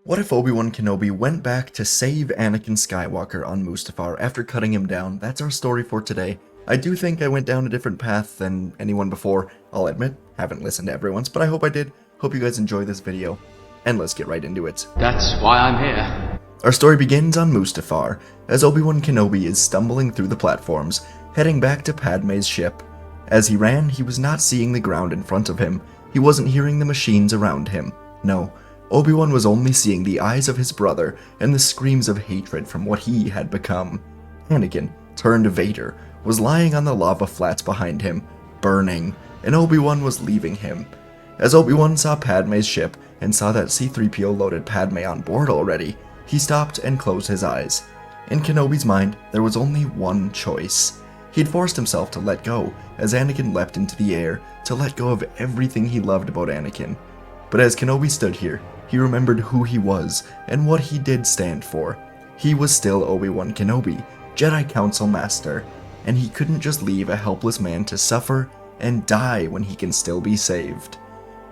What if Obi Wan Kenobi went back to save Anakin Skywalker on Mustafar after cutting him down? That's our story for today. I do think I went down a different path than anyone before, I'll admit. Haven't listened to everyone's, but I hope I did. Hope you guys enjoy this video. And let's get right into it. That's why I'm here. Our story begins on Mustafar, as Obi-Wan Kenobi is stumbling through the platforms, heading back to Padme's ship. As he ran, he was not seeing the ground in front of him. He wasn't hearing the machines around him. No, Obi-Wan was only seeing the eyes of his brother and the screams of hatred from what he had become. Anakin, turned Vader, was lying on the lava flats behind him, burning, and Obi-Wan was leaving him. As Obi-Wan saw Padme's ship and saw that C-3PO loaded Padme on board already, he stopped and closed his eyes. In Kenobi's mind, there was only one choice. He'd forced himself to let go as Anakin leapt into the air, to let go of everything he loved about Anakin. But as Kenobi stood here, he remembered who he was and what he did stand for. He was still Obi-Wan Kenobi, Jedi Council Master, and he couldn't just leave a helpless man to suffer and die when he can still be saved.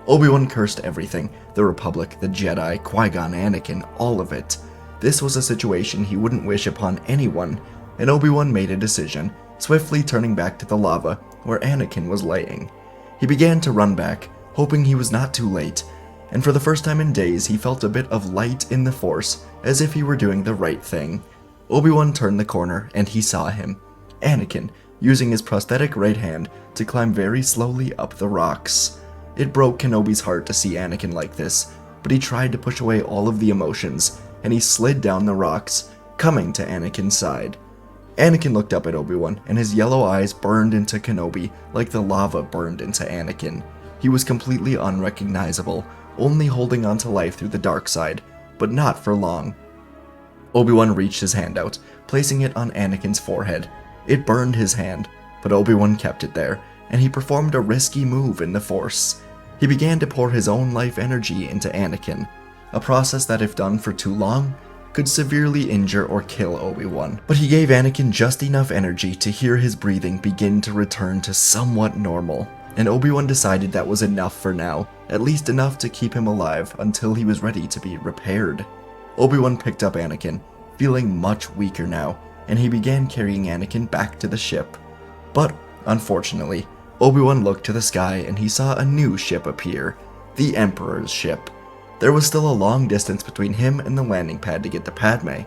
Obi-Wan cursed everything, the Republic, the Jedi, Qui-Gon, Anakin, all of it. This was a situation he wouldn't wish upon anyone, and Obi-Wan made a decision, swiftly turning back to the lava where Anakin was laying. He began to run back, hoping he was not too late, and for the first time in days he felt a bit of light in the Force, as if he were doing the right thing. Obi-Wan turned the corner and he saw him, Anakin, using his prosthetic right hand to climb very slowly up the rocks. It broke Kenobi's heart to see Anakin like this, but he tried to push away all of the emotions, and he slid down the rocks, coming to Anakin's side. Anakin looked up at Obi-Wan, and his yellow eyes burned into Kenobi like the lava burned into Anakin. He was completely unrecognizable, only holding on to life through the dark side, but not for long. Obi-Wan reached his hand out, placing it on Anakin's forehead. It burned his hand, but Obi-Wan kept it there, and he performed a risky move in the Force. He began to pour his own life energy into Anakin, a process that, if done for too long, could severely injure or kill Obi-Wan. But he gave Anakin just enough energy to hear his breathing begin to return to somewhat normal, and Obi-Wan decided that was enough for now, at least enough to keep him alive until he was ready to be repaired. Obi-Wan picked up Anakin, feeling much weaker now, and he began carrying Anakin back to the ship. But, unfortunately, Obi-Wan looked to the sky and he saw a new ship appear, the Emperor's ship. There was still a long distance between him and the landing pad to get to Padme.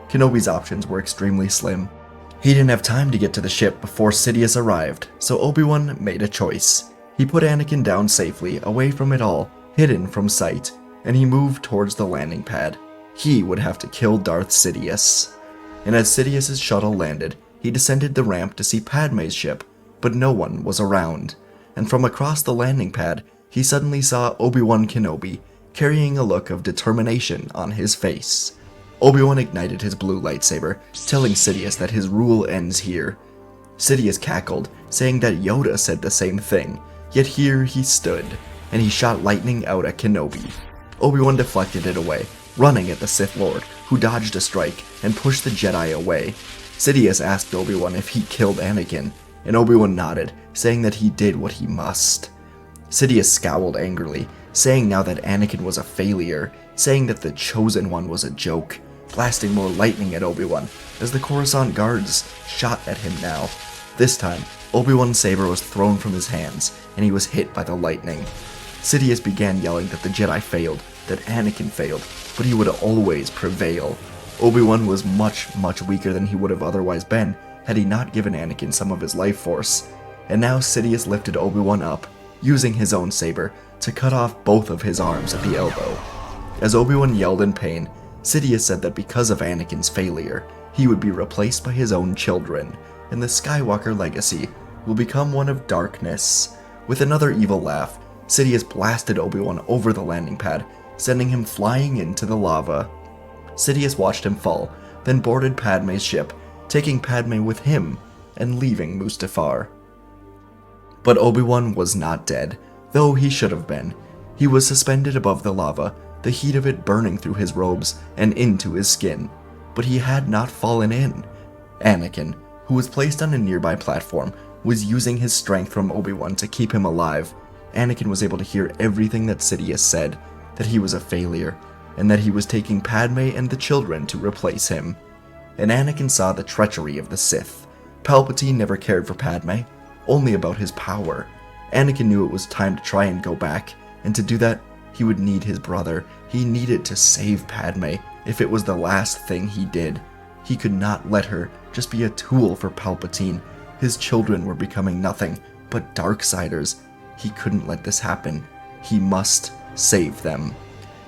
Kenobi's options were extremely slim. He didn't have time to get to the ship before Sidious arrived, so Obi-Wan made a choice. He put Anakin down safely, away from it all, hidden from sight, and he moved towards the landing pad. He would have to kill Darth Sidious. And as Sidious's shuttle landed, he descended the ramp to see Padme's ship, but no one was around. And from across the landing pad, he suddenly saw Obi-Wan Kenobi, carrying a look of determination on his face. Obi-Wan ignited his blue lightsaber, telling Sidious that his rule ends here. Sidious cackled, saying that Yoda said the same thing, yet here he stood, and he shot lightning out at Kenobi. Obi-Wan deflected it away, running at the Sith Lord, who dodged a strike and pushed the Jedi away. Sidious asked Obi-Wan if he killed Anakin, and Obi-Wan nodded, saying that he did what he must. Sidious scowled angrily, saying now that Anakin was a failure, saying that the Chosen One was a joke, blasting more lightning at Obi-Wan, as the Coruscant guards shot at him now. This time, Obi-Wan's saber was thrown from his hands, and he was hit by the lightning. Sidious began yelling that the Jedi failed, that Anakin failed, but he would always prevail. Obi-Wan was much, much weaker than he would have otherwise been had he not given Anakin some of his life force. And now Sidious lifted Obi-Wan up, using his own saber, to cut off both of his arms at the elbow. As Obi-Wan yelled in pain, Sidious said that because of Anakin's failure, he would be replaced by his own children, and the Skywalker legacy will become one of darkness. With another evil laugh, Sidious blasted Obi-Wan over the landing pad, sending him flying into the lava. Sidious watched him fall, then boarded Padme's ship, taking Padme with him and leaving Mustafar. But Obi-Wan was not dead, though he should have been. He was suspended above the lava, the heat of it burning through his robes and into his skin. But he had not fallen in. Anakin, who was placed on a nearby platform, was using his strength from Obi-Wan to keep him alive. Anakin was able to hear everything that Sidious said, that he was a failure, and that he was taking Padme and the children to replace him. And Anakin saw the treachery of the Sith. Palpatine never cared for Padme, only about his power. Anakin knew it was time to try and go back, and to do that, he would need his brother. He needed to save Padme, if it was the last thing he did. He could not let her just be a tool for Palpatine. His children were becoming nothing but Darksiders. He couldn't let this happen. He must save them.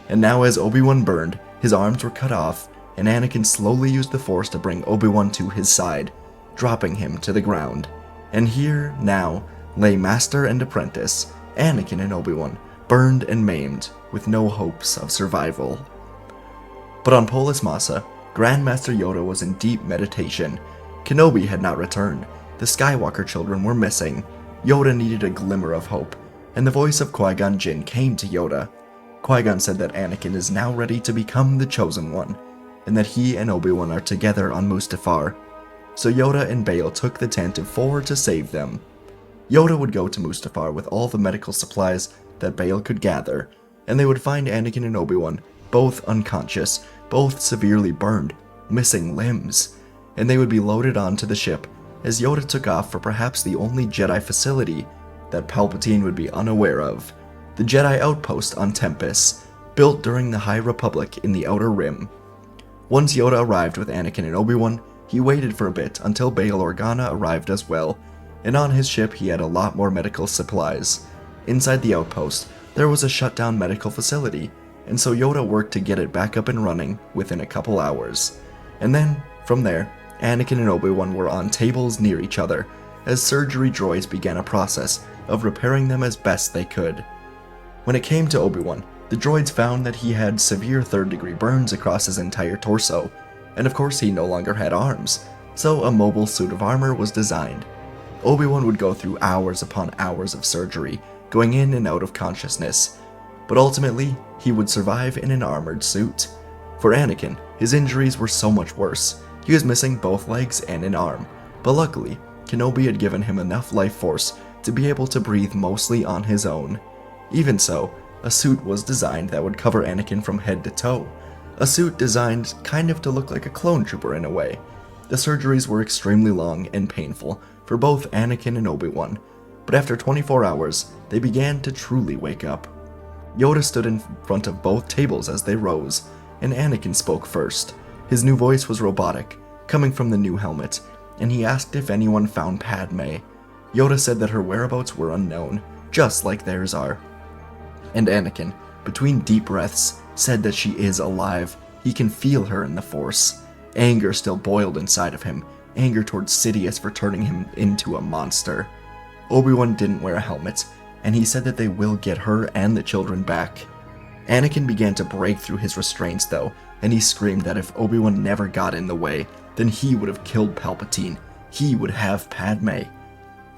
And now as Obi-Wan burned, his arms were cut off, and Anakin slowly used the Force to bring Obi-Wan to his side, dropping him to the ground. And here, now, lay master and apprentice, Anakin and Obi-Wan, burned and maimed, with no hopes of survival. But on Polis Massa, Grandmaster Yoda was in deep meditation. Kenobi had not returned. The Skywalker children were missing. Yoda needed a glimmer of hope, and the voice of Qui-Gon Jinn came to Yoda. Qui-Gon said that Anakin is now ready to become the Chosen One, and that he and Obi-Wan are together on Mustafar. So Yoda and Bail took the Tantive 4 to save them. Yoda would go to Mustafar with all the medical supplies that Bail could gather, and they would find Anakin and Obi-Wan both unconscious, both severely burned, missing limbs, and they would be loaded onto the ship as Yoda took off for perhaps the only Jedi facility that Palpatine would be unaware of, the Jedi outpost on Tempest, built during the High Republic in the Outer Rim. Once Yoda arrived with Anakin and Obi-Wan, he waited for a bit until Bail Organa arrived as well, and on his ship he had a lot more medical supplies. Inside the outpost, there was a shut-down medical facility, and so Yoda worked to get it back up and running within a couple hours. And then, from there, Anakin and Obi-Wan were on tables near each other, as surgery droids began a process of repairing them as best they could. When it came to Obi-Wan, the droids found that he had severe third-degree burns across his entire torso, and of course he no longer had arms, so a mobile suit of armor was designed. Obi-Wan would go through hours upon hours of surgery, going in and out of consciousness, but ultimately, he would survive in an armored suit. For Anakin, his injuries were so much worse. He was missing both legs and an arm, but luckily, Kenobi had given him enough life force to be able to breathe mostly on his own. Even so, a suit was designed that would cover Anakin from head to toe. A suit designed kind of to look like a clone trooper in a way. The surgeries were extremely long and painful for both Anakin and Obi-Wan, but after 24 hours, they began to truly wake up. Yoda stood in front of both tables as they rose, and Anakin spoke first. His new voice was robotic, coming from the new helmet, and he asked if anyone found Padme. Yoda said that her whereabouts were unknown, just like theirs are. And Anakin, between deep breaths, said that she is alive. He can feel her in the Force. Anger still boiled inside of him, anger towards Sidious for turning him into a monster. Obi-Wan didn't wear a helmet, and he said that they will get her and the children back. Anakin began to break through his restraints though, and he screamed that if Obi-Wan never got in the way, then he would have killed Palpatine. He would have Padme.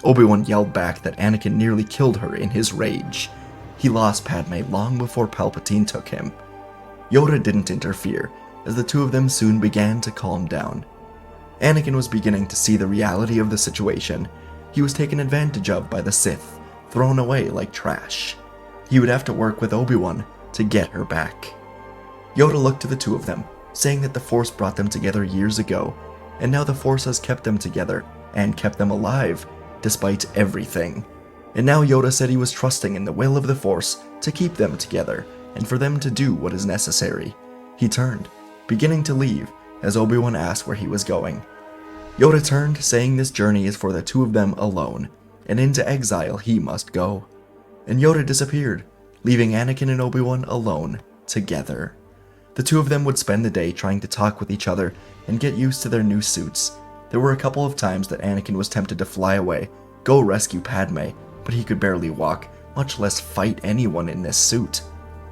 Obi-Wan yelled back that Anakin nearly killed her in his rage. He lost Padme long before Palpatine took him. Yoda didn't interfere, as the two of them soon began to calm down. Anakin was beginning to see the reality of the situation. He was taken advantage of by the Sith, thrown away like trash. He would have to work with Obi-Wan to get her back. Yoda looked to the two of them, saying that the Force brought them together years ago, and now the Force has kept them together and kept them alive, despite everything. And now Yoda said he was trusting in the will of the Force to keep them together, and for them to do what is necessary. He turned, beginning to leave, as Obi-Wan asked where he was going. Yoda turned, saying this journey is for the two of them alone, and into exile he must go. And Yoda disappeared, leaving Anakin and Obi-Wan alone, together. The two of them would spend the day trying to talk with each other and get used to their new suits. There were a couple of times that Anakin was tempted to fly away, go rescue Padme, but he could barely walk, much less fight anyone in this suit.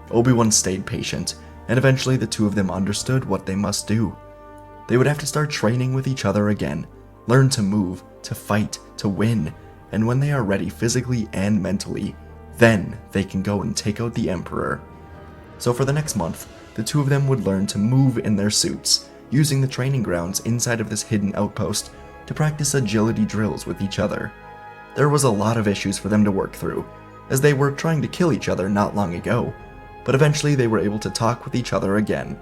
Obi-Wan stayed patient, and eventually the two of them understood what they must do. They would have to start training with each other again, learn to move, to fight, to win, and when they are ready physically and mentally, then they can go and take out the Emperor. So for the next month, the two of them would learn to move in their suits, using the training grounds inside of this hidden outpost to practice agility drills with each other. There was a lot of issues for them to work through, as they were trying to kill each other not long ago. but eventually they were able to talk with each other again.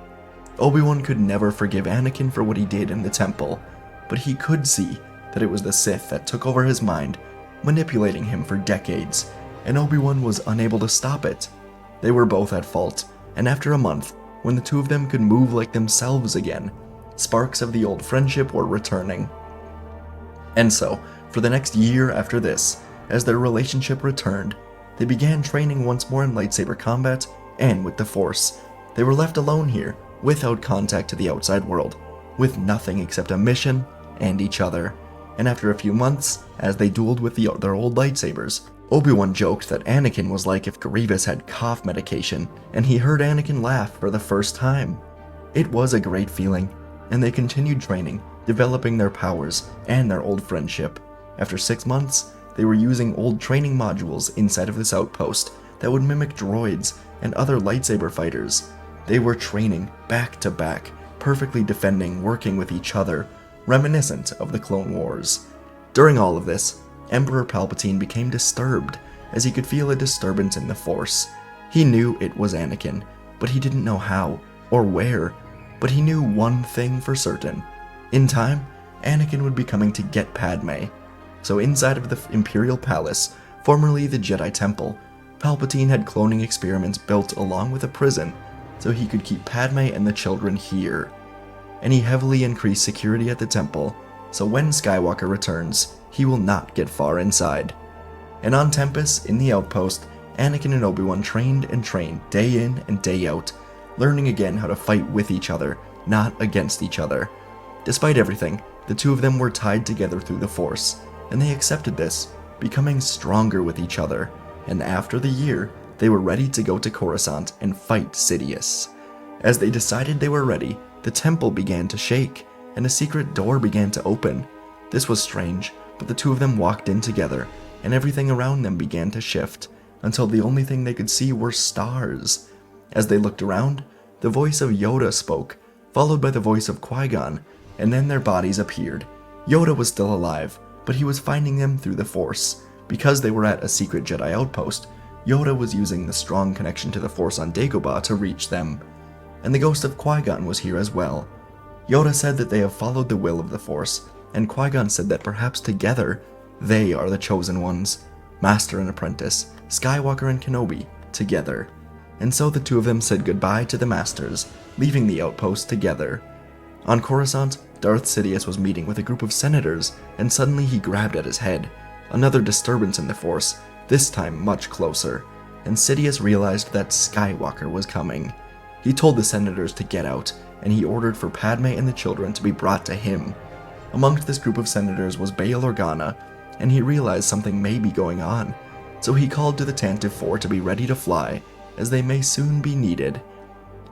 Obi-Wan could never forgive Anakin for what he did in the temple, but he could see that it was the Sith that took over his mind, manipulating him for decades, and Obi-Wan was unable to stop it. They were both at fault, and after a month, when the two of them could move like themselves again, sparks of the old friendship were returning. And so, for the next year after this, as their relationship returned, they began training once more in lightsaber combat and with the Force. They were left alone here, without contact to the outside world, with nothing except a mission and each other. And after a few months, as they dueled with their old lightsabers, Obi-Wan joked that Anakin was like if Grievous had cough medication, and he heard Anakin laugh for the first time. It was a great feeling, and they continued training, developing their powers and their old friendship. After 6 months, they were using old training modules inside of this outpost that would mimic droids and other lightsaber fighters. They were training back to back, perfectly defending, working with each other, reminiscent of the Clone Wars. During all of this, Emperor Palpatine became disturbed, as he could feel a disturbance in the Force. He knew it was Anakin, but he didn't know how or where. But he knew one thing for certain. In time, Anakin would be coming to get Padme. So inside of the Imperial Palace, formerly the Jedi Temple, Palpatine had cloning experiments built along with a prison, so he could keep Padme and the children here. And he heavily increased security at the temple, so when Skywalker returns, he will not get far inside. And on Tempest, in the outpost, Anakin and Obi-Wan trained and trained day in and day out, learning again how to fight with each other, not against each other. Despite everything, the two of them were tied together through the Force, and they accepted this, becoming stronger with each other, and after the year, they were ready to go to Coruscant and fight Sidious. As they decided they were ready, the temple began to shake, and a secret door began to open. This was strange, but the two of them walked in together, and everything around them began to shift, until the only thing they could see were stars. As they looked around, the voice of Yoda spoke, followed by the voice of Qui-Gon, and then their bodies appeared. Yoda was still alive, but he was finding them through the Force. Because they were at a secret Jedi outpost, Yoda was using the strong connection to the Force on Dagobah to reach them. And the ghost of Qui-Gon was here as well. Yoda said that they have followed the will of the Force, and Qui-Gon said that perhaps together, they are the chosen ones. Master and apprentice, Skywalker and Kenobi, together. And so the two of them said goodbye to the Masters, leaving the outpost together. On Coruscant, Darth Sidious was meeting with a group of senators, and suddenly he grabbed at his head. Another disturbance in the Force, this time much closer, and Sidious realized that Skywalker was coming. He told the senators to get out, and he ordered for Padme and the children to be brought to him. Amongst this group of senators was Bail Organa, and he realized something may be going on, so he called to the Tantive Four to be ready to fly, as they may soon be needed.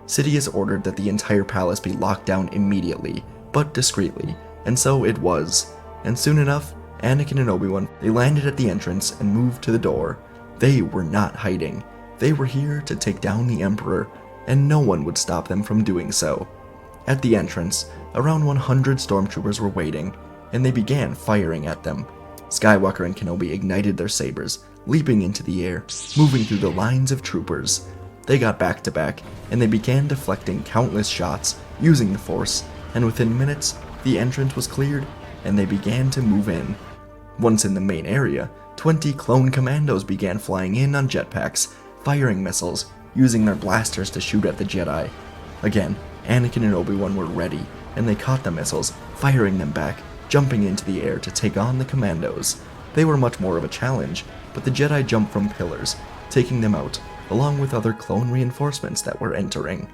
Sidious ordered that the entire palace be locked down immediately, but discreetly, and so it was. And soon enough, Anakin and Obi-Wan, they landed at the entrance and moved to the door. They were not hiding. They were here to take down the Emperor, and no one would stop them from doing so. At the entrance, around 100 stormtroopers were waiting, and they began firing at them. Skywalker and Kenobi ignited their sabers, leaping into the air, moving through the lines of troopers. They got back to back, and they began deflecting countless shots, using the Force, and within minutes, the entrance was cleared, and they began to move in. Once in the main area, 20 clone commandos began flying in on jetpacks, firing missiles, using their blasters to shoot at the Jedi. Again, Anakin and Obi-Wan were ready, and they caught the missiles, firing them back, jumping into the air to take on the commandos. They were much more of a challenge, but the Jedi jumped from pillars, taking them out, along with other clone reinforcements that were entering.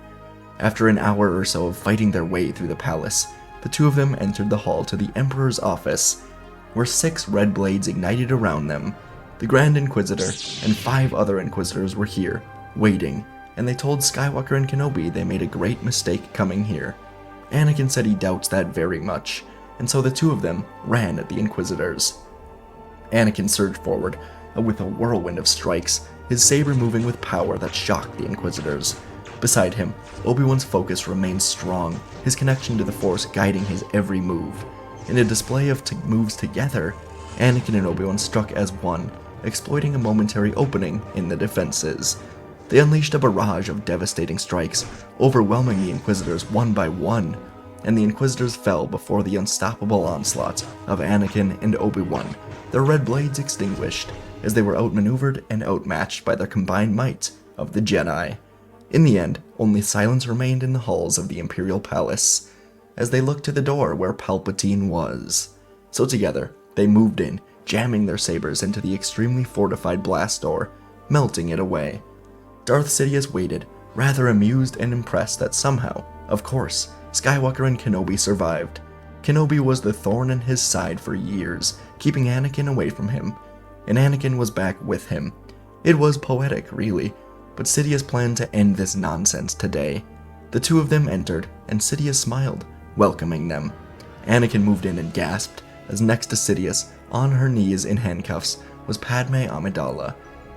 After an hour or so of fighting their way through the palace, the two of them entered the hall to the Emperor's office, where 6 red blades ignited around them. The Grand Inquisitor and 5 other Inquisitors were here, waiting, and they told Skywalker and Kenobi they made a great mistake coming here. Anakin said he doubts that very much, and so the two of them ran at the Inquisitors. Anakin surged forward, with a whirlwind of strikes, his saber moving with power that shocked the Inquisitors. Beside him, Obi-Wan's focus remained strong, his connection to the Force guiding his every move. In a display of moves together, Anakin and Obi-Wan struck as one, exploiting a momentary opening in the defenses. They unleashed a barrage of devastating strikes, overwhelming the Inquisitors one by one, and the Inquisitors fell before the unstoppable onslaught of Anakin and Obi Wan, their red blades extinguished, as they were outmaneuvered and outmatched by their combined might of the Jedi. In the end, only silence remained in the halls of the Imperial Palace, as they looked to the door where Palpatine was. So together, they moved in, jamming their sabers into the extremely fortified blast door, melting it away. Darth Sidious waited, rather amused and impressed that somehow, of course, Skywalker and Kenobi survived. Kenobi was the thorn in his side for years, keeping Anakin away from him, and Anakin was back with him. It was poetic, really, but Sidious planned to end this nonsense today. The two of them entered, and Sidious smiled, welcoming them. Anakin moved in and gasped, as next to Sidious, on her knees in handcuffs, was Padme Amidala,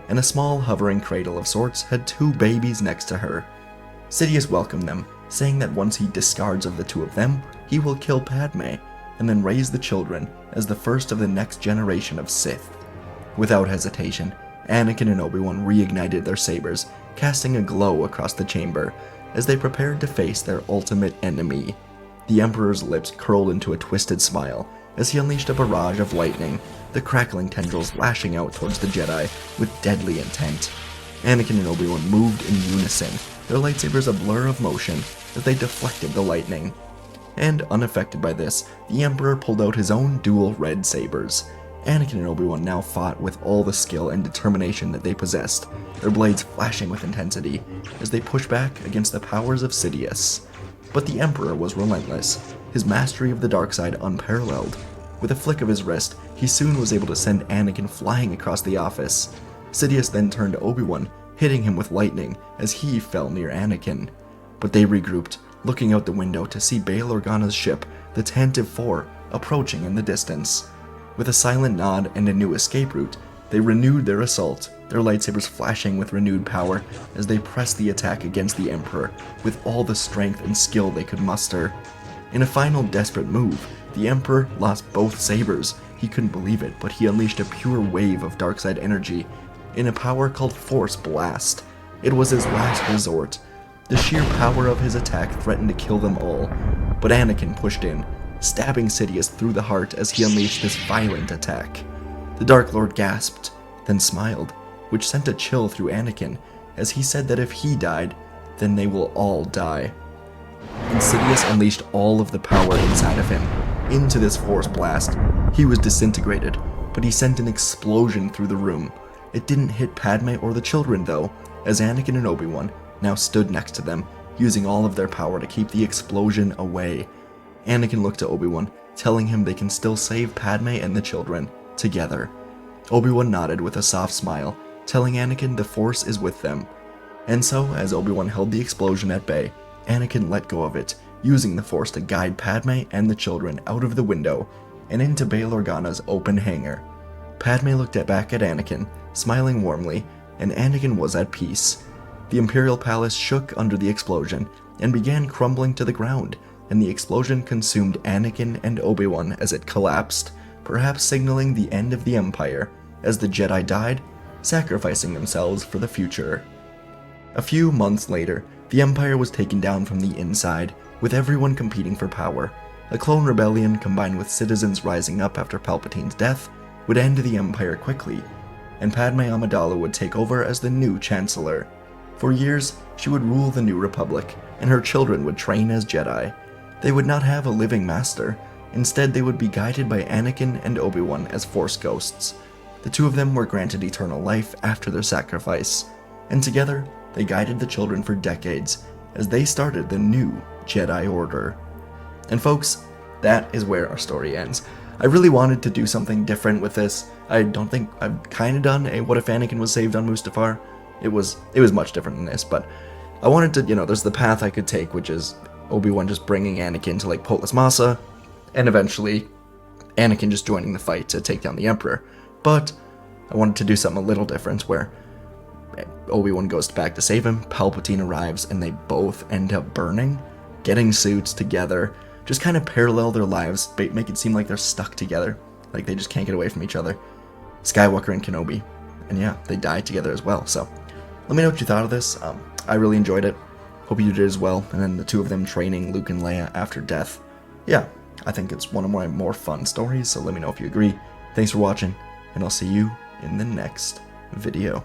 and a small hovering cradle of sorts had two babies next to her. Sidious welcomed them, saying that once he discards of the two of them, he will kill Padme, and then raise the children as the first of the next generation of Sith. Without hesitation, Anakin and Obi-Wan reignited their sabers, casting a glow across the chamber, as they prepared to face their ultimate enemy. The Emperor's lips curled into a twisted smile, as he unleashed a barrage of lightning, the crackling tendrils lashing out towards the Jedi with deadly intent. Anakin and Obi-Wan moved in unison, their lightsabers a blur of motion as they deflected the lightning. And unaffected by this, the Emperor pulled out his own dual red sabers. Anakin and Obi-Wan now fought with all the skill and determination that they possessed, their blades flashing with intensity as they pushed back against the powers of Sidious. But the Emperor was relentless, his mastery of the dark side unparalleled. With a flick of his wrist, he soon was able to send Anakin flying across the office. Sidious then turned to Obi-Wan, hitting him with lightning as he fell near Anakin. But they regrouped, looking out the window to see Bail Organa's ship, the Tantive 4, approaching in the distance. With a silent nod and a new escape route, they renewed their assault, their lightsabers flashing with renewed power as they pressed the attack against the Emperor with all the strength and skill they could muster. In a final desperate move, the Emperor lost both sabers. He couldn't believe it, but he unleashed a pure wave of darkside energy in a power called Force Blast. It was his last resort. The sheer power of his attack threatened to kill them all, but Anakin pushed in, stabbing Sidious through the heart as he unleashed this violent attack. The Dark Lord gasped, then smiled, which sent a chill through Anakin, as he said that if he died, then they will all die. And Sidious unleashed all of the power inside of him into this Force Blast. He was disintegrated, but he sent an explosion through the room. It didn't hit Padme or the children though, as Anakin and Obi-Wan now stood next to them, using all of their power to keep the explosion away. Anakin looked to Obi-Wan, telling him they can still save Padme and the children, together. Obi-Wan nodded with a soft smile, telling Anakin the Force is with them. And so, as Obi-Wan held the explosion at bay, Anakin let go of it, using the Force to guide Padme and the children out of the window and into Bail Organa's open hangar. Padme looked back at Anakin, smiling warmly, and Anakin was at peace. The Imperial Palace shook under the explosion and began crumbling to the ground, and the explosion consumed Anakin and Obi-Wan as it collapsed, perhaps signaling the end of the Empire, as the Jedi died, sacrificing themselves for the future. A few months later, the Empire was taken down from the inside, with everyone competing for power. A clone rebellion combined with citizens rising up after Palpatine's death would end the Empire quickly, and Padme Amidala would take over as the new Chancellor. For years, she would rule the New Republic, and her children would train as Jedi. They would not have a living master. Instead, they would be guided by Anakin and Obi-Wan as Force ghosts. The two of them were granted eternal life after their sacrifice, and together, they guided the children for decades as they started the new Jedi Order. And folks, that is where our story ends. I really wanted to do something different with this. I don't think I've kind of done a What If Anakin Was Saved on Mustafar. It was much different than this, but I wanted to, there's the path I could take, which is Obi-Wan just bringing Anakin to, Polis Massa, and eventually Anakin just joining the fight to take down the Emperor. But I wanted to do something a little different, where Obi-Wan goes back to save him, Palpatine arrives, and they both end up burning, getting suits together, just kind of parallel their lives, make it seem like they're stuck together, like they just can't get away from each other. Skywalker and Kenobi, and yeah, they die together as well, so Let me know what you thought of this. I really enjoyed it. Hope you did as well. And then the two of them training Luke and Leia after death. Yeah, I think it's one of my more fun stories, so let me know if you agree. Thanks for watching, and I'll see you in the next video.